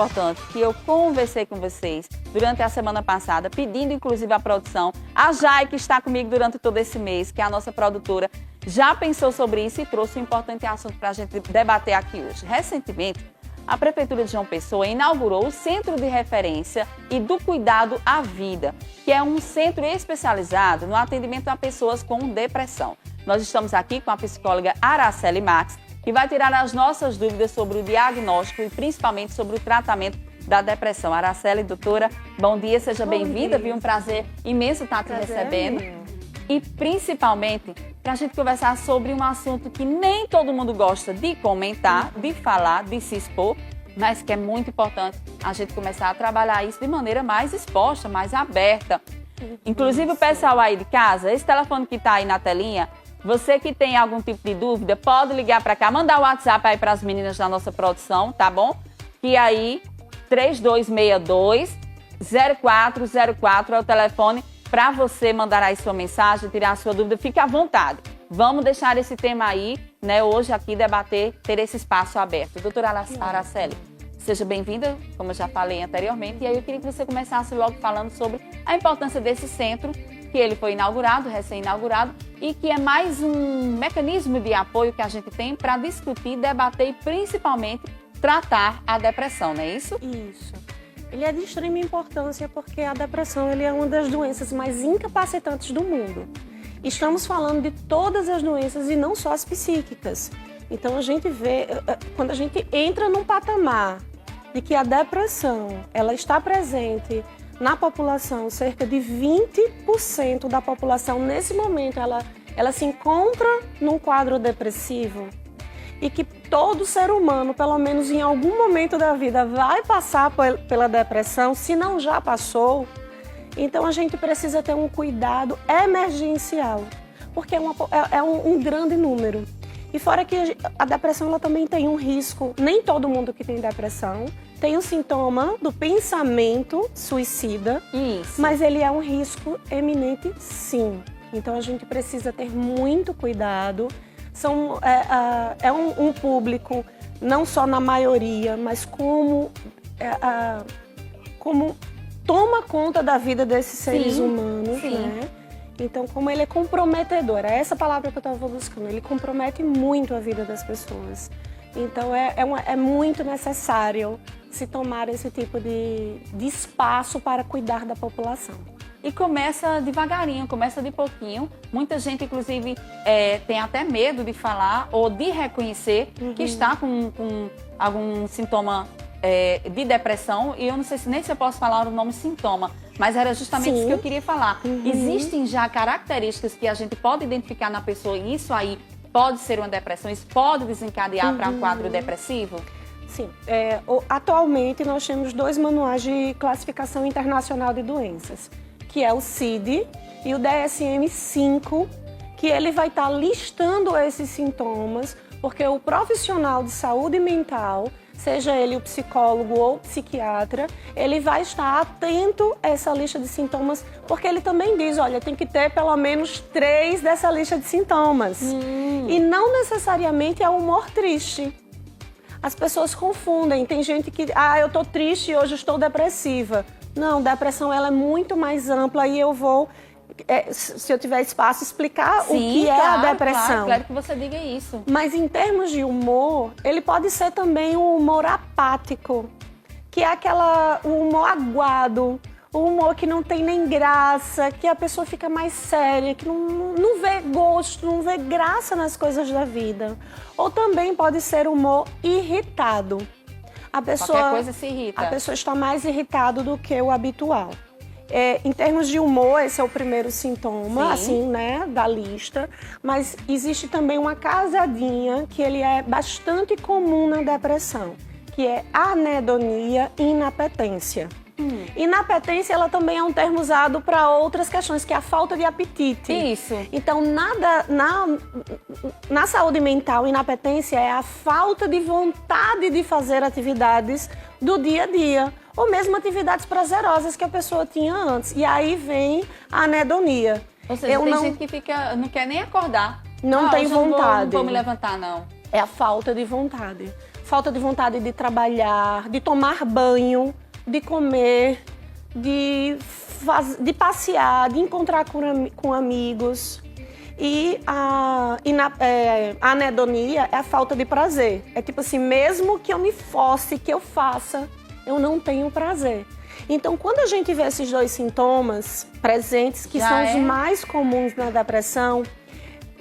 importante que eu conversei com vocês durante a semana passada, pedindo inclusive a produção, a Jai, que está comigo durante todo esse mês, que é a nossa produtora, já pensou sobre isso e trouxe um importante assunto para a gente debater aqui hoje. Recentemente, a Prefeitura de João Pessoa inaugurou o Centro de Referência e do Cuidado à Vida, que é um centro especializado no atendimento a pessoas com depressão. Nós estamos aqui com a psicóloga Araceli Max, que vai tirar as nossas dúvidas sobre o diagnóstico e principalmente sobre o tratamento da depressão. Araceli, doutora, bom dia, seja bem-vinda, viu? Um prazer imenso estar te recebendo. E principalmente para a gente conversar sobre um assunto que nem todo mundo gosta de comentar, de falar, de se expor, mas que é muito importante a gente começar a trabalhar isso de maneira mais exposta, mais aberta. Inclusive o pessoal aí de casa, esse telefone que está aí na telinha, você que tem algum tipo de dúvida, pode ligar para cá, mandar o WhatsApp aí para as meninas da nossa produção, tá bom? Que aí, 3262-0404 é o telefone para você mandar aí sua mensagem, tirar a sua dúvida, fique à vontade. Vamos deixar esse tema aí, né, hoje aqui, debater, ter esse espaço aberto. Doutora Araceli, seja bem-vinda, como eu já falei anteriormente, e aí eu queria que você começasse logo falando sobre a importância desse centro, que ele foi inaugurado, recém-inaugurado, e que é mais um mecanismo de apoio que a gente tem para discutir, debater e principalmente tratar a depressão, não é isso? Isso. Ele é de extrema importância porque a depressão ele é uma das doenças mais incapacitantes do mundo. Estamos falando de todas as doenças e não só as psíquicas. Então a gente vê, quando a gente entra num patamar de que a depressão ela está presente na população, cerca de 20% da população nesse momento ela se encontra num quadro depressivo e que todo ser humano, pelo menos em algum momento da vida, vai passar pela depressão, se não já passou. Então a gente precisa ter um cuidado emergencial, porque é um grande número. E fora que a depressão ela também tem um risco, nem todo mundo que tem depressão tem o sintoma do pensamento suicida, mas ele é um risco eminente sim. Então a gente precisa ter muito cuidado. É um público, não só na maioria, mas como toma conta da vida desses seres humanos, né? Então, como ele é comprometedor, é essa palavra que eu estava buscando, ele compromete muito a vida das pessoas. Então, é muito necessário se tomar esse tipo de espaço para cuidar da população. E começa devagarinho, começa de pouquinho. Muita gente, inclusive, tem até medo de falar ou de reconhecer que está com algum sintoma de depressão. E eu não sei nem se eu posso falar o nome sintoma, mas era justamente isso que eu queria falar. Existem já características que a gente pode identificar na pessoa e isso aí pode ser uma depressão, isso pode desencadear para um quadro depressivo? Sim. Atualmente, nós temos 2 manuais de classificação internacional de doenças, que é o CID e o DSM-5, que ele vai estar listando esses sintomas, porque o profissional de saúde mental, seja ele o psicólogo ou o psiquiatra, ele vai estar atento a essa lista de sintomas, porque ele também diz, olha, tem que ter pelo menos 3 dessa lista de sintomas. E não necessariamente é humor triste. As pessoas confundem, tem gente que, eu tô triste e hoje estou depressiva. Não, depressão ela é muito mais ampla e eu vou, se eu tiver espaço, explicar o que é a depressão. Claro que você diga isso. Mas em termos de humor, ele pode ser também um humor apático, que é o humor aguado, o humor que não tem nem graça, que a pessoa fica mais séria, que não vê gosto, não vê graça nas coisas da vida. Ou também pode ser humor irritado. Qualquer coisa se irrita. A pessoa está mais irritada do que o habitual. Em termos de humor, esse é o primeiro sintoma, assim, né, da lista. Mas existe também uma casadinha que ele é bastante comum na depressão, que é anedonia e inapetência. Inapetência, ela também é um termo usado para outras questões, que é a falta de apetite. Isso. Então, na saúde mental, inapetência é a falta de vontade de fazer atividades do dia a dia, ou mesmo atividades prazerosas que a pessoa tinha antes. E aí vem a anedonia. Ou seja, gente que não quer nem acordar. Não tem vontade. Não vou me levantar, não. É a falta de vontade. falta de vontade de trabalhar, de tomar banho, de comer, de passear, de encontrar com amigos. E a anedonia é a falta de prazer. É tipo assim, mesmo que eu me force, que eu faça, eu não tenho prazer. Então, quando a gente vê esses dois sintomas presentes, que são os mais comuns na depressão,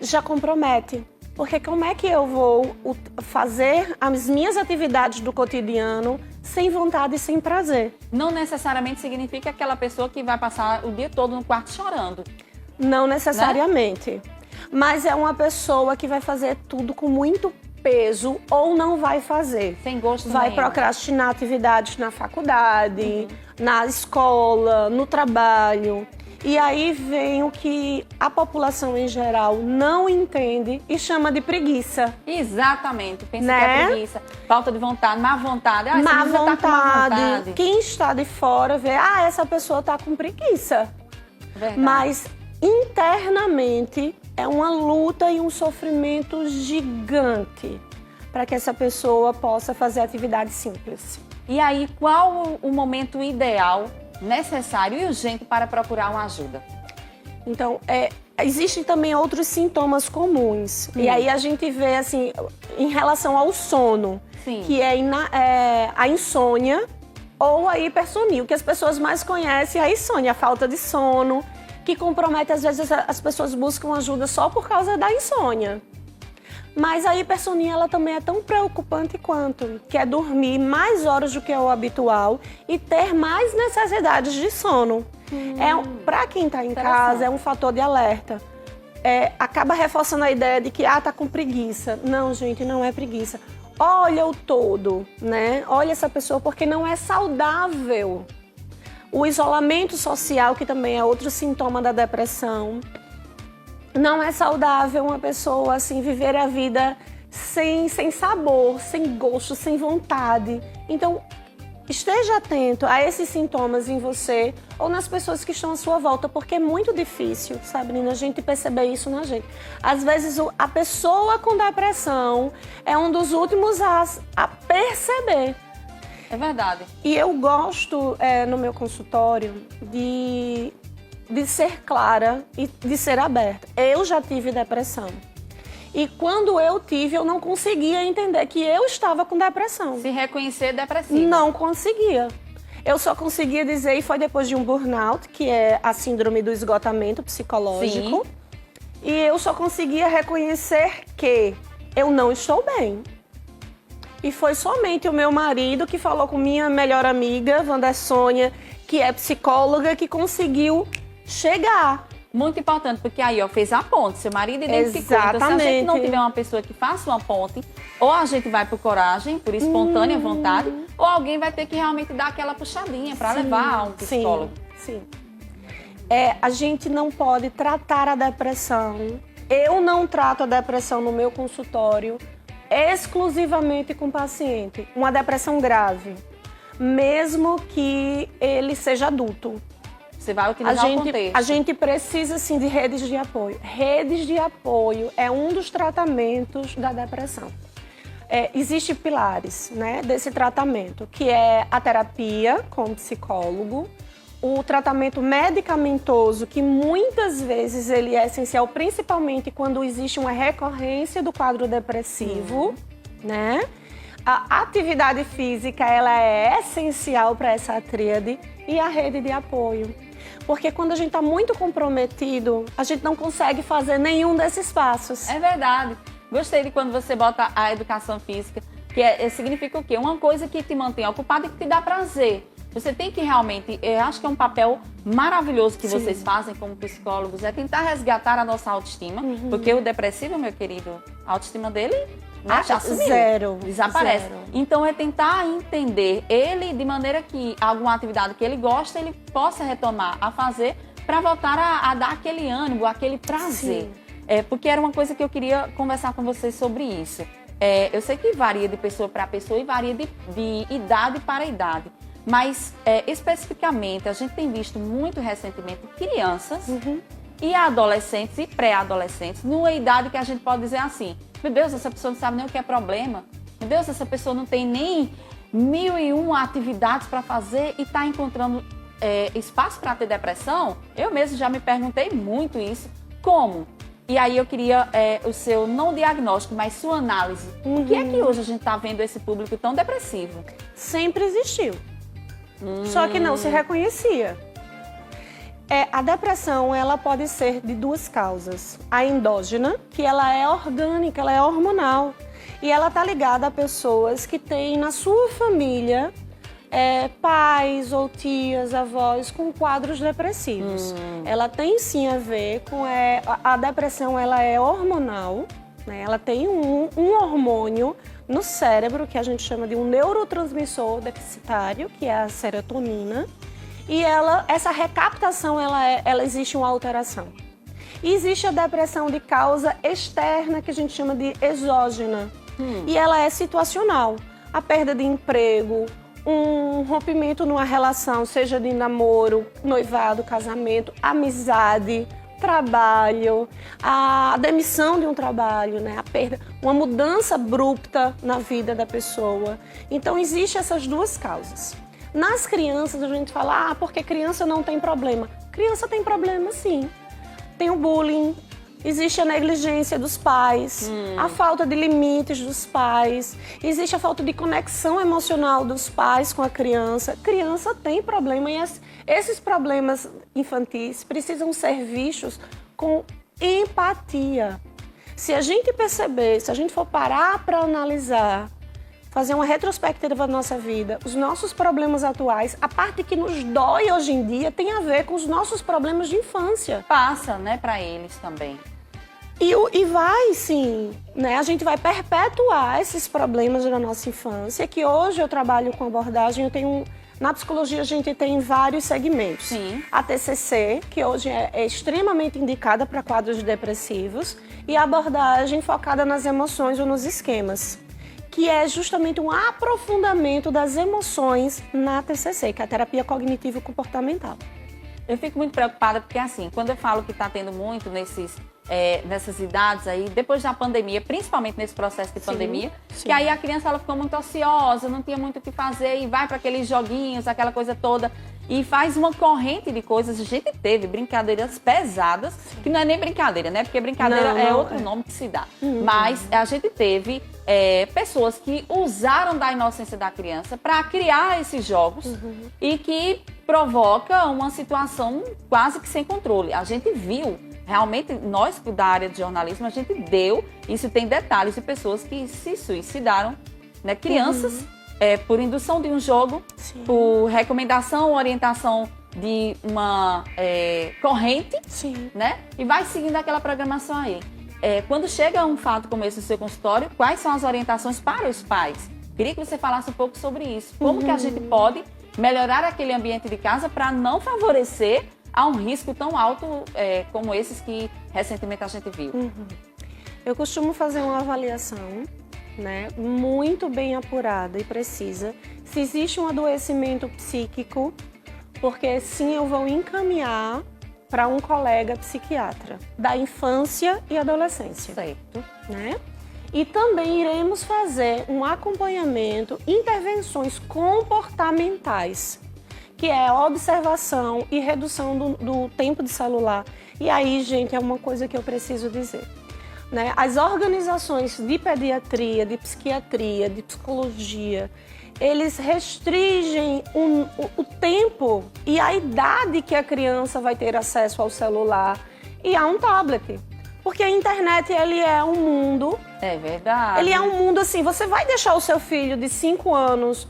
já compromete. Porque como é que eu vou fazer as minhas atividades do cotidiano sem vontade e sem prazer? Não necessariamente significa aquela pessoa que vai passar o dia todo no quarto chorando. Não necessariamente. Né? Mas é uma pessoa que vai fazer tudo com muito peso ou não vai fazer. Sem gosto vai nenhum. Procrastinar atividades na faculdade, na escola, no trabalho. E aí vem o que a população em geral não entende e chama de preguiça. Exatamente. Pensa né? que é preguiça, falta de vontade, má vontade. Má vontade. Tá com má vontade. Quem está de fora vê, essa pessoa está com preguiça. Verdade. Mas internamente é uma luta e um sofrimento gigante para que essa pessoa possa fazer atividades simples. E aí, qual o momento ideal, necessário e urgente para procurar uma ajuda? Então, existem também outros sintomas comuns. E aí a gente vê, assim, em relação ao sono, que é a insônia ou a hipersonia. O que as pessoas mais conhecem é a insônia, a falta de sono, que compromete, às vezes, as pessoas buscam ajuda só por causa da insônia. Mas a hipersonia, ela também é tão preocupante quanto, que é dormir mais horas do que é o habitual e ter mais necessidades de sono. Para quem está em casa, é um fator de alerta. Acaba reforçando a ideia de que, tá com preguiça. Não, gente, não é preguiça. Olha o todo, né? Olha essa pessoa, porque não é saudável. O isolamento social, que também é outro sintoma da depressão. Não é saudável uma pessoa assim viver a vida sem sabor, sem gosto, sem vontade. Então, esteja atento a esses sintomas em você ou nas pessoas que estão à sua volta, porque é muito difícil, Sabrina, a gente perceber isso na gente. Às vezes, a pessoa com depressão é um dos últimos a perceber. É verdade. E eu gosto, no meu consultório, de ser clara e de ser aberta. Eu já tive depressão. E quando eu tive, eu não conseguia entender que eu estava com depressão. Se reconhecer depressiva. Não conseguia. Eu só conseguia dizer, e foi depois de um burnout, que é a síndrome do esgotamento psicológico. Sim. E eu só conseguia reconhecer que eu não estou bem. E foi somente o meu marido que falou com minha melhor amiga, Wanda Sônia, que é psicóloga, que conseguiu chegar. Muito importante, porque aí, fez a ponte. Seu marido identificou. Exatamente. Então, se a gente não tiver uma pessoa que faça uma ponte, ou a gente vai por coragem, por espontânea vontade, ou alguém vai ter que realmente dar aquela puxadinha para levar a um psicólogo. Sim. A gente não pode tratar a depressão. Eu não trato a depressão no meu consultório exclusivamente com o paciente. Uma depressão grave, mesmo que ele seja adulto. Você vai utilizar o contexto. A gente precisa, sim, de redes de apoio. Redes de apoio é um dos tratamentos da depressão. Existem pilares, né, desse tratamento, que é a terapia com o psicólogo, o tratamento medicamentoso, que muitas vezes ele é essencial, principalmente quando existe uma recorrência do quadro depressivo, né? A atividade física, ela é essencial para essa tríade, e a rede de apoio. Porque quando a gente está muito comprometido, a gente não consegue fazer nenhum desses passos. É verdade. Gostei de quando você bota a educação física, que significa o quê? Uma coisa que te mantém ocupado e que te dá prazer. Você tem que realmente, eu acho que é um papel maravilhoso que vocês fazem como psicólogos, é tentar resgatar a nossa autoestima, porque o depressivo, meu querido, a autoestima dele, né, já sumiu. Zero. Desaparece. Zero. Então é tentar entender ele de maneira que alguma atividade que ele gosta, ele possa retomar a fazer para voltar a dar aquele ânimo, aquele prazer. Porque era uma coisa que eu queria conversar com vocês sobre isso. Eu sei que varia de pessoa para pessoa e varia de idade para idade. Mas, especificamente, a gente tem visto muito recentemente crianças e adolescentes e pré-adolescentes numa idade que a gente pode dizer assim, meu Deus, essa pessoa não sabe nem o que é problema. Meu Deus, essa pessoa não tem nem 1001 atividades para fazer e está encontrando espaço para ter depressão? Eu mesmo já me perguntei muito isso. Como? E aí eu queria o seu, não diagnóstico, mas sua análise. Por que é que hoje a gente está vendo esse público tão depressivo? Sempre existiu. Só que não se reconhecia. A depressão, ela pode ser de duas causas. A endógena, que ela é orgânica, ela é hormonal. E ela está ligada a pessoas que têm na sua família pais ou tias, avós com quadros depressivos. Ela tem sim a ver com... a depressão, ela é hormonal, né? Ela tem um hormônio no cérebro, que a gente chama de um neurotransmissor deficitário, que é a serotonina. E essa recaptação, ela existe uma alteração. E existe a depressão de causa externa, que a gente chama de exógena. E ela é situacional. A perda de emprego, um rompimento numa relação, seja de namoro, noivado, casamento, amizade, trabalho, a demissão de um trabalho, né? A perda, uma mudança abrupta na vida da pessoa. Então, existem essas duas causas. Nas crianças, a gente fala, porque criança não tem problema. Criança tem problema, sim. Tem o bullying, existe a negligência dos pais, a falta de limites dos pais, existe a falta de conexão emocional dos pais com a criança. Criança tem problema e esses problemas infantis precisam ser vistos com empatia. Se a gente perceber, se a gente for parar para analisar, fazer uma retrospectiva da nossa vida, os nossos problemas atuais, a parte que nos dói hoje em dia tem a ver com os nossos problemas de infância. Passa, né, para eles também. E vai, sim, né? A gente vai perpetuar esses problemas da nossa infância, que hoje eu trabalho com abordagem, na psicologia a gente tem vários segmentos. Sim. A TCC, que hoje é extremamente indicada para quadros depressivos, e a abordagem focada nas emoções ou nos esquemas, que é justamente um aprofundamento das emoções na TCC, que é a terapia cognitivo-comportamental. Eu fico muito preocupada porque, assim, quando eu falo que está tendo muito nessas idades aí, depois da pandemia, principalmente nesse processo de pandemia, que aí a criança ela ficou muito ociosa, não tinha muito o que fazer e vai para aqueles joguinhos, aquela coisa toda, e faz uma corrente de coisas. A gente teve brincadeiras pesadas, que não é nem brincadeira, né? Porque brincadeira é outro nome que se dá. Mas a gente teve pessoas que usaram da inocência da criança para criar esses jogos e que provoca uma situação quase que sem controle. A gente viu, realmente, nós da área de jornalismo, a gente deu, isso tem detalhes de pessoas que se suicidaram, né? Crianças, por indução de um jogo, por recomendação, orientação de uma corrente, né? E vai seguindo aquela programação aí. Quando chega um fato como esse no seu consultório, quais são as orientações para os pais? Queria que você falasse um pouco sobre isso. Como que a gente pode melhorar aquele ambiente de casa para não favorecer a um risco tão alto como esses que recentemente a gente viu? Eu costumo fazer uma avaliação, né, muito bem apurada e precisa, se existe um adoecimento psíquico, porque sim, eu vou encaminhar para um colega psiquiatra da infância e adolescência. Certo. Né? E também iremos fazer um acompanhamento, intervenções comportamentais, que é a observação e redução do tempo de celular. E aí, gente, é uma coisa que eu preciso dizer, né? As organizações de pediatria, de psiquiatria, de psicologia, eles restringem o tempo e a idade que a criança vai ter acesso ao celular e a um tablet. Porque a internet, ele é um mundo... É verdade. Ele é um mundo assim, você vai deixar o seu filho de 5 anos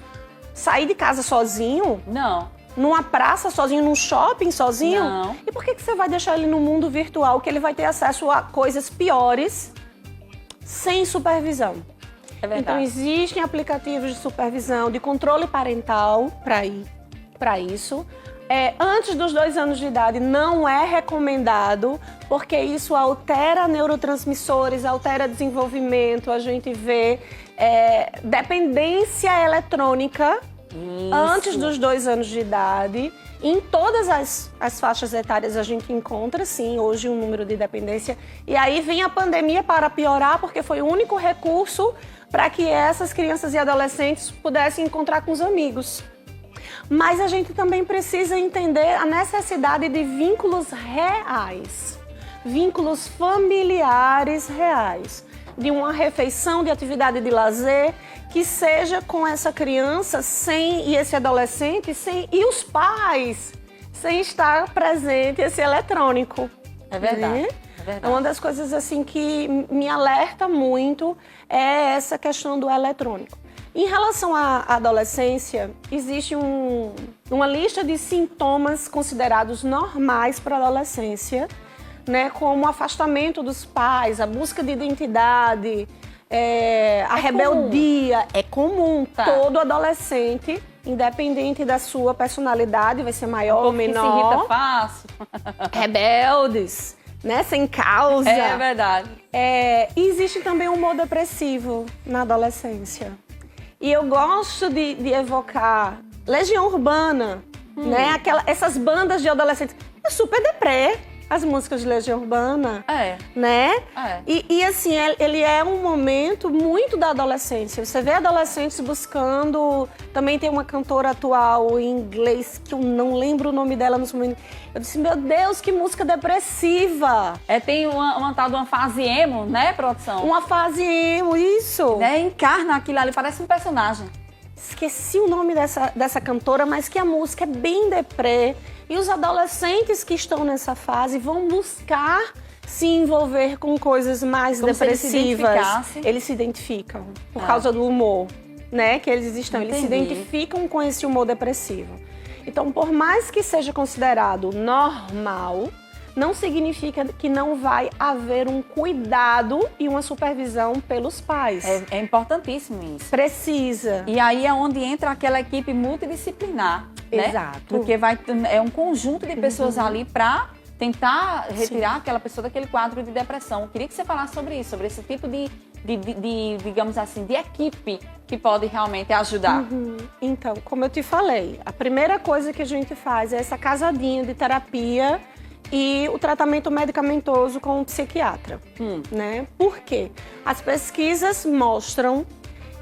sair de casa sozinho? Não. Numa praça sozinho, num shopping sozinho? Não. E por que você vai deixar ele no mundo virtual, que ele vai ter acesso a coisas piores sem supervisão? É verdade. Então, existem aplicativos de supervisão, de controle parental para isso. Antes dos 2 anos de idade não é recomendado, porque isso altera neurotransmissores, altera desenvolvimento, a gente vê dependência eletrônica antes dos 2 anos de idade. Em todas as faixas etárias a gente encontra, sim, hoje um número de dependência. E aí vem a pandemia para piorar, porque foi o único recurso para que essas crianças e adolescentes pudessem encontrar com os amigos. Mas a gente também precisa entender a necessidade de vínculos reais, vínculos familiares reais, de uma refeição, de atividade de lazer, que seja com essa criança e esse adolescente e os pais, sem estar presente esse eletrônico. É verdade. Né? É verdade. Uma das coisas assim que me alerta muito é essa questão do eletrônico. Em relação à adolescência, existe uma lista de sintomas considerados normais para a adolescência, né, como o afastamento dos pais, a busca de identidade, a rebeldia. É comum. Tá. Todo adolescente, independente da sua personalidade, vai ser maior ou menor. Que se irrita fácil. Rebeldes, né, sem causa. É verdade. E existe também um humor depressivo na adolescência. E eu gosto de evocar Legião Urbana, né? Essas bandas de adolescentes. É super deprê, as músicas de Legião Urbana. Né? E assim, ele é um momento muito da adolescência. Você vê adolescentes buscando... Também tem uma cantora atual em inglês, que eu não lembro o nome dela nos momentos. Eu disse, meu Deus, que música depressiva. Tem uma tal de uma fase emo, né, produção? Uma fase emo, isso. Né? Encarna aquilo ali, parece um personagem. Esqueci o nome dessa cantora, mas que a música é bem deprê. E os adolescentes que estão nessa fase vão buscar se envolver com coisas mais depressivas. Eles se identificam por causa do humor, né, que eles estão. Eles se identificam com esse humor depressivo. Então, por mais que seja considerado normal, não significa que não vai haver um cuidado e uma supervisão pelos pais. É importantíssimo isso. Precisa. E aí é onde entra aquela equipe multidisciplinar, né? Exato. Porque é um conjunto de pessoas ali para tentar retirar aquela pessoa daquele quadro de depressão. Eu queria que você falasse sobre isso, sobre esse tipo de digamos assim, de equipe que pode realmente ajudar. Então, como eu te falei, a primeira coisa que a gente faz é essa casadinha de terapia e o tratamento medicamentoso com o psiquiatra, né? Por quê? As pesquisas mostram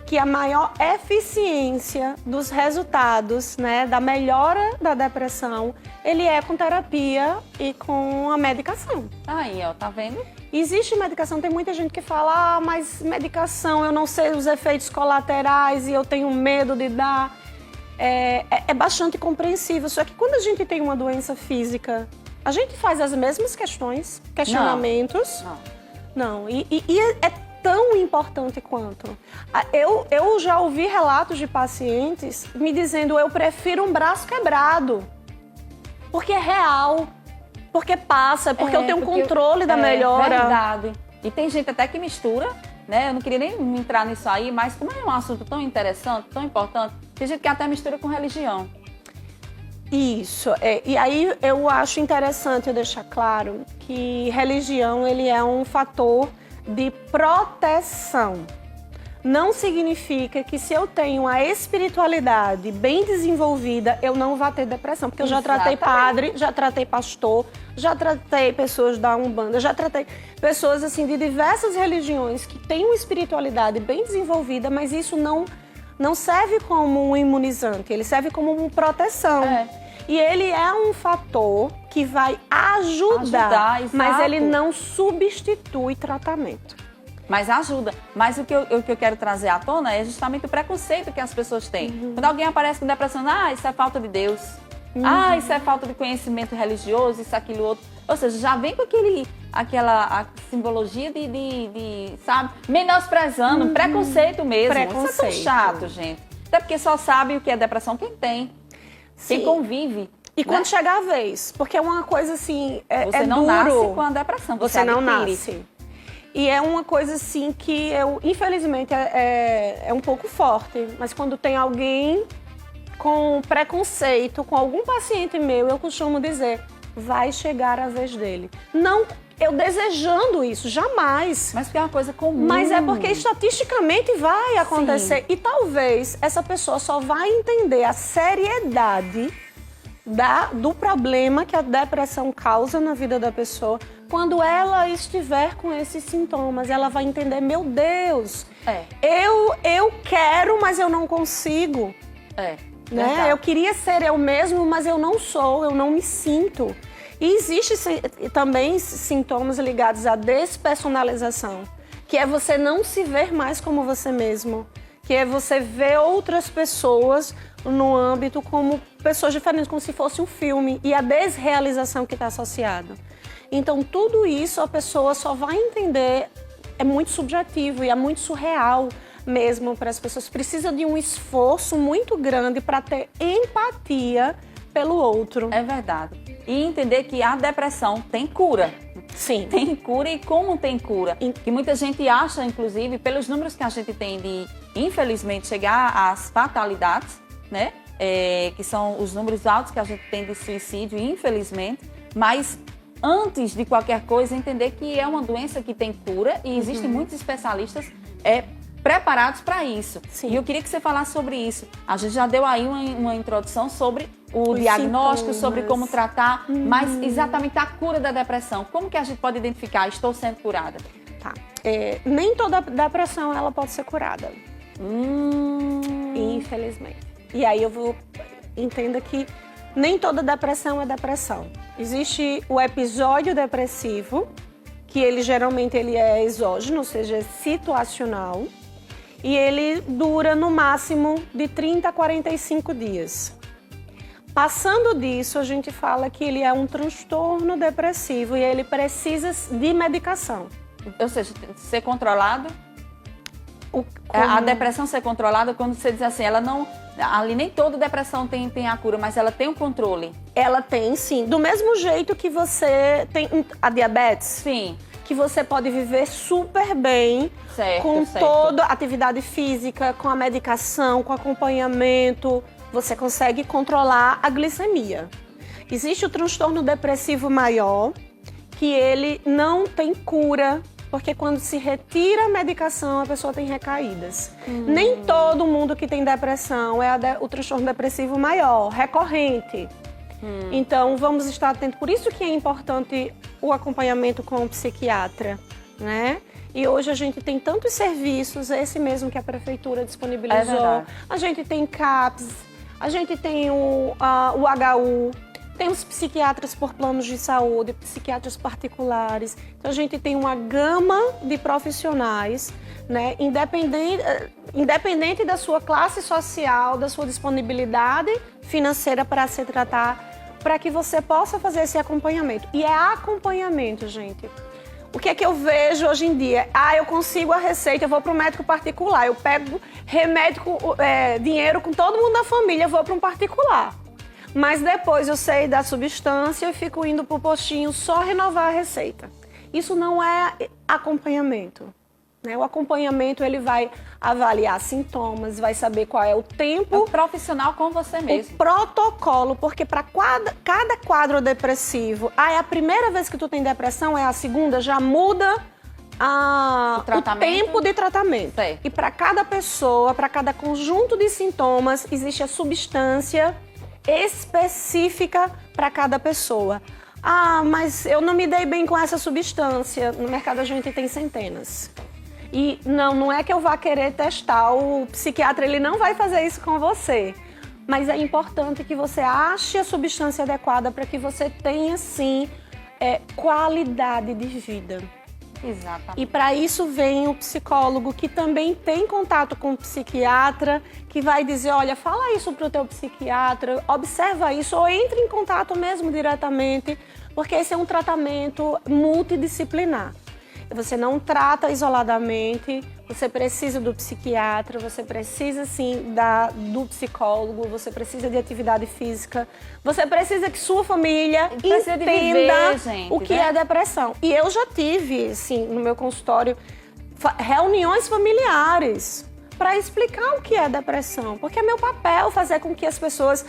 que a maior eficiência dos resultados, né, da melhora da depressão, ele é com terapia e com a medicação. Aí, ó, tá vendo? Existe medicação, tem muita gente que fala, mas medicação, eu não sei os efeitos colaterais e eu tenho medo de dar. É bastante compreensível, só que quando a gente tem uma doença física, a gente faz as mesmas questionamentos. Não. E é tão importante quanto. Eu já ouvi relatos de pacientes me dizendo, eu prefiro um braço quebrado, porque é real. Porque passa, porque eu tenho controle da melhora. É verdade. E tem gente até que mistura, né? Eu não queria nem entrar nisso aí, mas como é um assunto tão interessante, tão importante, tem gente que até mistura com religião. Isso. E aí eu acho interessante eu deixar claro que religião ele é um fator de proteção. Não significa que se eu tenho a espiritualidade bem desenvolvida, eu não vou ter depressão. Porque eu já tratei padre, já tratei pastor, já tratei pessoas da Umbanda, já tratei pessoas assim de diversas religiões que têm uma espiritualidade bem desenvolvida, mas isso não serve como um imunizante, ele serve como uma proteção. E ele é um fator que vai ajudar mas ele não substitui tratamento. Mas ajuda. Mas o que eu quero trazer à tona é justamente o preconceito que as pessoas têm. Quando alguém aparece com depressão, isso é falta de Deus. Isso é falta de conhecimento religioso, isso, aquilo, outro. Ou seja, já vem com aquela simbologia sabe, menosprezando, preconceito mesmo. Isso é tão chato, gente. Até porque só sabe o que é depressão quem tem. Quem convive. E quando chegar a vez, porque é uma coisa assim, você não duro. Nasce com a depressão. Você não nasce. E é uma coisa assim que infelizmente, é um pouco forte. Mas quando tem alguém com preconceito, com algum paciente meu, eu costumo dizer, vai chegar a vez dele. Não eu desejando isso, jamais. Mas porque é uma coisa comum. Mas é porque estatisticamente vai acontecer. Sim. E talvez essa pessoa só vai entender a seriedade do problema que a depressão causa na vida da pessoa quando ela estiver com esses sintomas, ela vai entender, meu Deus, eu quero, mas eu não consigo. Né? Eu queria ser eu mesmo, mas eu não sou, eu não me sinto. E existem também sintomas ligados à despersonalização, que é você não se ver mais como você mesmo, que é você ver outras pessoas no âmbito como pessoas diferentes, como se fosse um filme, e a desrealização que está associada. Então, tudo isso a pessoa só vai entender, é muito subjetivo e é muito surreal mesmo para as pessoas. Precisa de um esforço muito grande para ter empatia pelo outro. É verdade. E entender que a depressão tem cura. Sim. Tem cura e como tem cura. Que muita gente acha, inclusive, pelos números que a gente tem de, infelizmente, chegar às fatalidades, né? Que são os números altos que a gente tem de suicídio, infelizmente. Mas antes de qualquer coisa, entender que é uma doença que tem cura e existem muitos especialistas preparados para isso. Sim. E eu queria que você falasse sobre isso. A gente já deu aí uma introdução sobre o diagnóstico, sobre como tratar, mas exatamente a cura da depressão. Como que a gente pode identificar? Estou sendo curada. Tá. Nem toda depressão ela pode ser curada. Infelizmente. E aí entenda que nem toda depressão é depressão. Existe o episódio depressivo, que ele geralmente é exógeno, ou seja, é situacional, e ele dura no máximo de 30 a 45 dias. Passando disso, a gente fala que ele é um transtorno depressivo e ele precisa de medicação. Ou seja, ser controlado? A depressão ser controlada, quando você diz assim, ela não... Ali nem toda depressão tem a cura, mas ela tem um controle. Ela tem, sim. Do mesmo jeito que você tem a diabetes. Sim. Que você pode viver super bem com toda a atividade física, com a medicação, com acompanhamento. Você consegue controlar a glicemia. Existe o transtorno depressivo maior, que ele não tem cura, porque quando se retira a medicação, a pessoa tem recaídas. Nem todo mundo que tem depressão é o transtorno depressivo maior, recorrente. Então, vamos estar atentos. Por isso que é importante o acompanhamento com o psiquiatra, né? E hoje a gente tem tantos serviços, esse mesmo que a prefeitura disponibilizou. A gente tem CAPS, a gente tem o HU, temos psiquiatras por planos de saúde, psiquiatras particulares. Então, a gente tem uma gama de profissionais, né? Independente da sua classe social, da sua disponibilidade financeira para se tratar, para que você possa fazer esse acompanhamento. E é acompanhamento, gente. O que é que eu vejo hoje em dia? Eu consigo a receita, eu vou para um médico particular, eu pego remédio, dinheiro com todo mundo da família, vou para um particular. Mas depois eu sei da substância e fico indo para o postinho só renovar a receita. Isso não é acompanhamento. O acompanhamento, ele vai avaliar sintomas, vai saber qual é o tempo... profissional com você mesmo. O protocolo, porque para cada quadro depressivo, é a primeira vez que tu tem depressão, é a segunda, já muda o tempo de tratamento. Certo. E para cada pessoa, para cada conjunto de sintomas, existe a substância específica para cada pessoa. Mas eu não me dei bem com essa substância. No mercado a gente tem centenas. E não é que eu vá querer testar, o psiquiatra ele não vai fazer isso com você. Mas é importante que você ache a substância adequada para que você tenha, sim, qualidade de vida. Exatamente. E para isso vem o psicólogo, que também tem contato com o psiquiatra, que vai dizer, olha, fala isso para o teu psiquiatra, observa isso, ou entre em contato mesmo diretamente, porque esse é um tratamento multidisciplinar. Você não trata isoladamente, você precisa do psiquiatra, você precisa sim do psicólogo, você precisa de atividade física, você precisa que sua família entenda o que é depressão. E eu já tive, assim, no meu consultório, reuniões familiares para explicar o que é depressão, porque é meu papel fazer com que as pessoas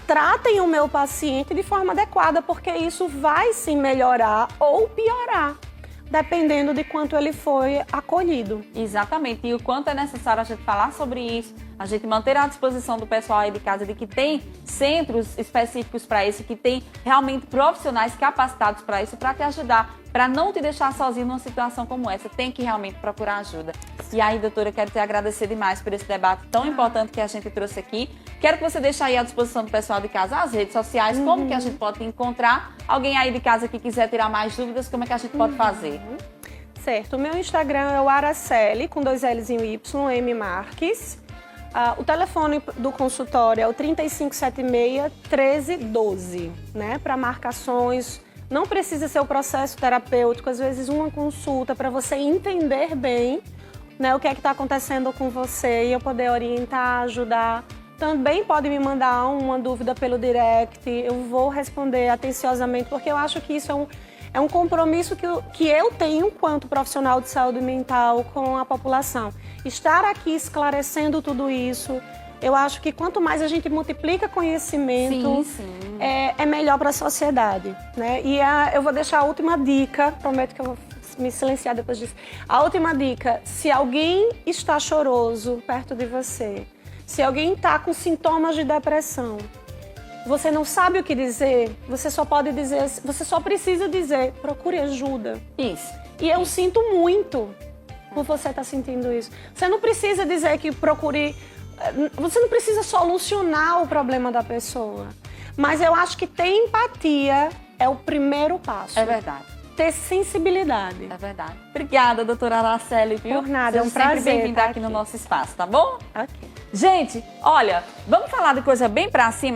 tratem o meu paciente de forma adequada, porque isso vai sim melhorar ou piorar, dependendo de quanto ele foi acolhido. Exatamente, e o quanto é necessário a gente falar sobre isso, a gente manter à disposição do pessoal aí de casa de que tem centros específicos para isso, que tem realmente profissionais capacitados para isso, para te ajudar, para não te deixar sozinho numa situação como essa. Tem que realmente procurar ajuda. E aí, doutora, eu quero te agradecer demais por esse debate tão importante que a gente trouxe aqui. Quero que você deixe aí à disposição do pessoal de casa as redes sociais, como que a gente pode te encontrar. Alguém aí de casa que quiser tirar mais dúvidas, como é que a gente pode fazer? Certo, o meu Instagram é o Araceli, com 2 L's e um Y, M Marques. O telefone do consultório é o 3576-1312, né? Para marcações. Não precisa ser o processo terapêutico, às vezes uma consulta para você entender bem, né, o que é que está acontecendo com você e eu poder orientar, ajudar. Também pode me mandar uma dúvida pelo direct, eu vou responder atenciosamente, porque eu acho que isso é um compromisso que eu tenho enquanto profissional de saúde mental com a população. Estar aqui esclarecendo tudo isso, eu acho que quanto mais a gente multiplica conhecimento, é melhor para a sociedade, né? E eu vou deixar a última dica, prometo que eu vou me silenciar depois disso. A última dica, se alguém está choroso perto de você, se alguém está com sintomas de depressão, você não sabe o que dizer, você só precisa dizer, procure ajuda. Isso. E eu sinto muito por você estar sentindo isso. Você não precisa dizer que procure... Você não precisa solucionar o problema da pessoa. Mas eu acho que ter empatia é o primeiro passo. É verdade. Ter sensibilidade. É verdade. Obrigada, doutora Araceli, viu? Por nada, é um Seja sempre prazer bem-vinda estar aqui no aqui. nosso espaço, tá bom? Ok. Gente, olha, vamos falar de coisa bem pra cima.